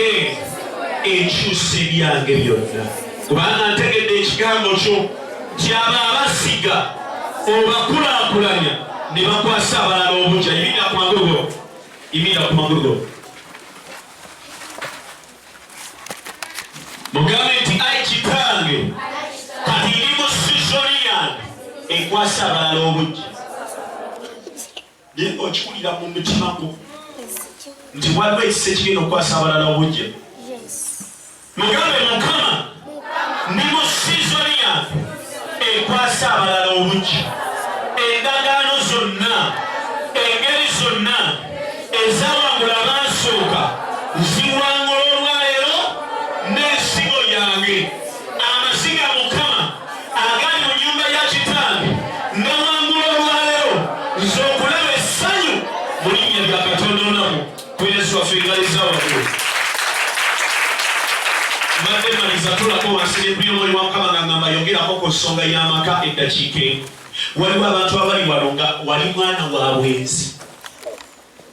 yange ekyusa ebyange byonna. Kubanga ntegedde ekigambo kyo kyaba abasiga obakulaakulanya ne bakwasa abalala obujja. Yimira ku magulu, yimira ku magulu. Mugambe nti ayi kitange kati ndi mu sizoni yange ekwasa abalala obujja. Naye okiwulira mu mutima gwo nti waliwo ekisa ekigenda okukwasa abalala obujja. Mugambe Mukama ndi mu sizoni yange ekwasa abalala obujja. Endagaano zonna, engeri zonna ezawangula abaasooka ziwangula olwaleero n'ensigo yange. Amasiga Mukama agali mu nnyumba ya kitange ngawangula olwaleero nze okulaba essanyu mu linnya lya Katonda onamu ku Yesu waffe ngaliza waggulu. Mbadde mmaliza tulako wansi n'empulira omwoyo wa Mukama nga ngamba yogerako ku nsonga y'amaka eddakiika emu. Waliwo abantu abali wano nga wali mwana wa bwenzi.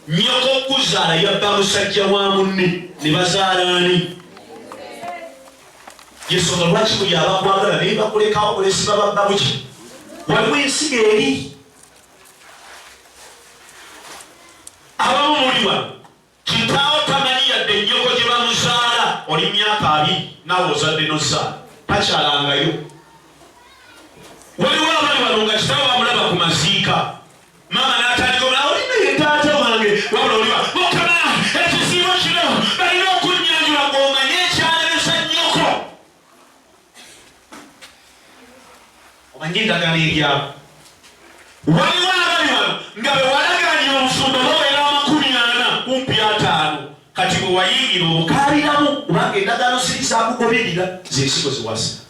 Nnyoko okuzaala yabba musajja wa munne ne bazaala ani? Yensonga lwaki buli abakwagala naye bakulekawo kulesiba babba buki? Waliwo ensiga eri. Abamu muli wano kitaawo tamanyi yadde ennyoko gye bamuzaala. Oli myaka 2 naawe ozadde n'ozaala takyalangayo. Waliwo abali wano nga kitaawo bamulaba ku maziika. Maama n'atandika olina ye taata wange wabula oliwa Mukama ekisiibo kino balina okunnyanjula ng'omanye ekyalemesa nnyoko. Omanyi endagaano eryabo. Waliwo abali wano nga bwe walagaanye obufumbo bawera 40 kumpi 5 kati bwe wayingira obukaabiramu kubanga endagaano ziri zakugoberera z'ensigo ziwasa.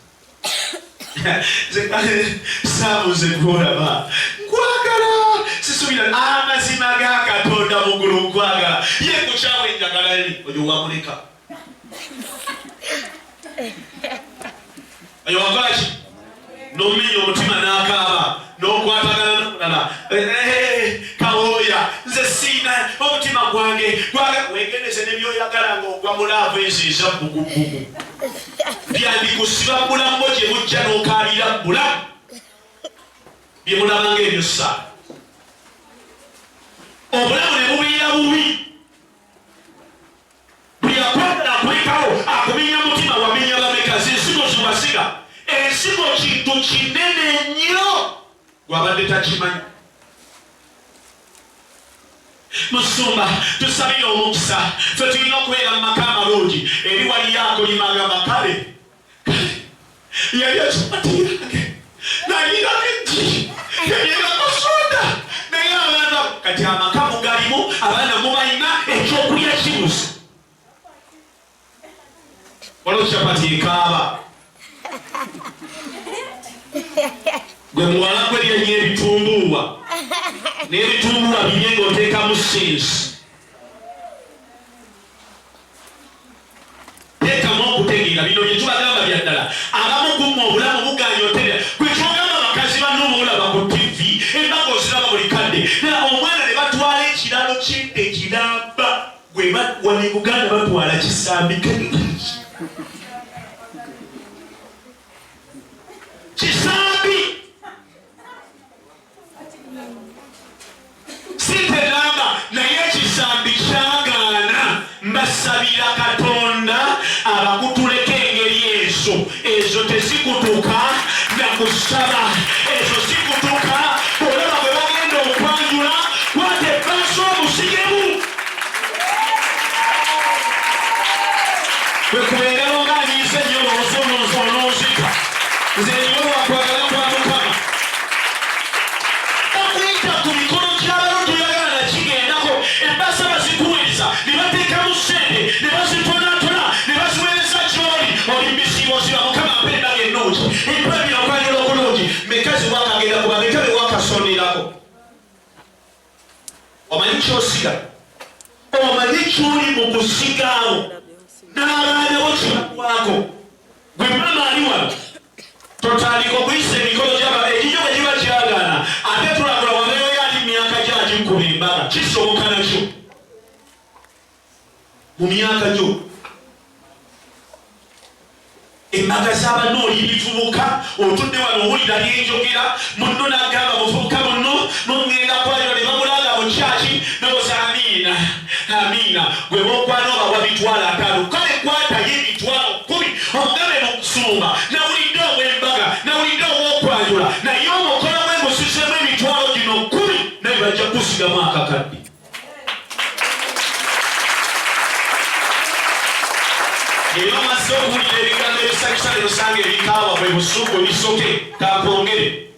Saabuze gwolaba nkwagala sisubira amazima ga Katonda muggulu nkwagala ye kukyawe njagala eri oyo wamuleka oyo wakola ki n'omenya omutima n'akaaba n'okwatagana n'omulala kawoya nze siina omutima gwange wegeneze nebyoyagala ng'ogwa mulaavu enziiza bbugubugu byandikusiba bulambo gye bujja n'okaalira bulamu bye mulabanga ebyo saa obulamu ne bubiira bubi. Buli akwagala akulekawo akubinya mutima waminya bameka zensigo zibasiga. Ensigo kintu kinene nnyo gwabadde takimanyi. Musumba tusabire omukisa ffe tulina okubeera mu maka amalungi eri waliyo akolima makale yali ekimatirange nayirako ejji yayirako soda naye abaana kati amaka mugalimu abaana mubalina ekyokulya kibuzi. Waliwo kyapati ekaaba gwe muwala gwe lyenye ebitumbuuwa n'ebitumbuuwa bibye ng'oteekamu sensi. Teekamu okutegeera bino bye tubagamba bya ddala. Abamu gumma obulamu buganyotera gwe kyogamba bakazi banno boolaba ku TV embaga oziraba buli kadde omwana ne batwala ekiralo kidde kiramba gwe wano e Buganda batwala kisambika kisambi siteramba naye ekisambi kyagaana. Mbasabira Katonda abakutuleka engeri ezo tezikutuka nakusaba ezo zikutuka olaba bwe bagenda okwanjula kwata ebbaaso omusigemu bwekubeerawo ng'anyiise nnyo loozonoozika nze nyo lwakwagala kwa Mukama okuyita ku mikono gy'abalala tuyagala nakigendako embaasa bazikuwiriza ne bateekamu ssente ne bazitonatona ne baziweereza gy'oli oli mbisiibosiba Mukama mpa endaga ennungi empa ebinakwanyula okulungi mekazi wakagenda kuba meka be wakasonderako. Omanyi kyosiga omanyi kyoli mu kusigaawo n'abaanawo kibakwako gwe mama ali wano totandika okuyisa emikono gy'aba ekinyo bwe kiba kyagaana ate tulagula wabeeyo yali myaka gyagi nkuba embaga kisoboka nakyo mu myaka gyo embaga z'abanno oli bivubuka otudde wano owulira byenjogera munno n'agamba muvubuka munno mugenda kwayo ne bamulaga mu kyaki nobuza amiina amiina gwe bokwana obawa mitwalo 5 kale kwatayo emitwalo 10 omugabe mu kusumba nawulidde obw'embaga nawulidde obw'okwanjula naye omukono gwe gusizemu emitwalo gino 10 naye bajja kusigamu akakadde. Era amaze okuwulira ebigambo ebisanyusa ne lusanga ebikaaba bwe busuku ebisoke kakwongere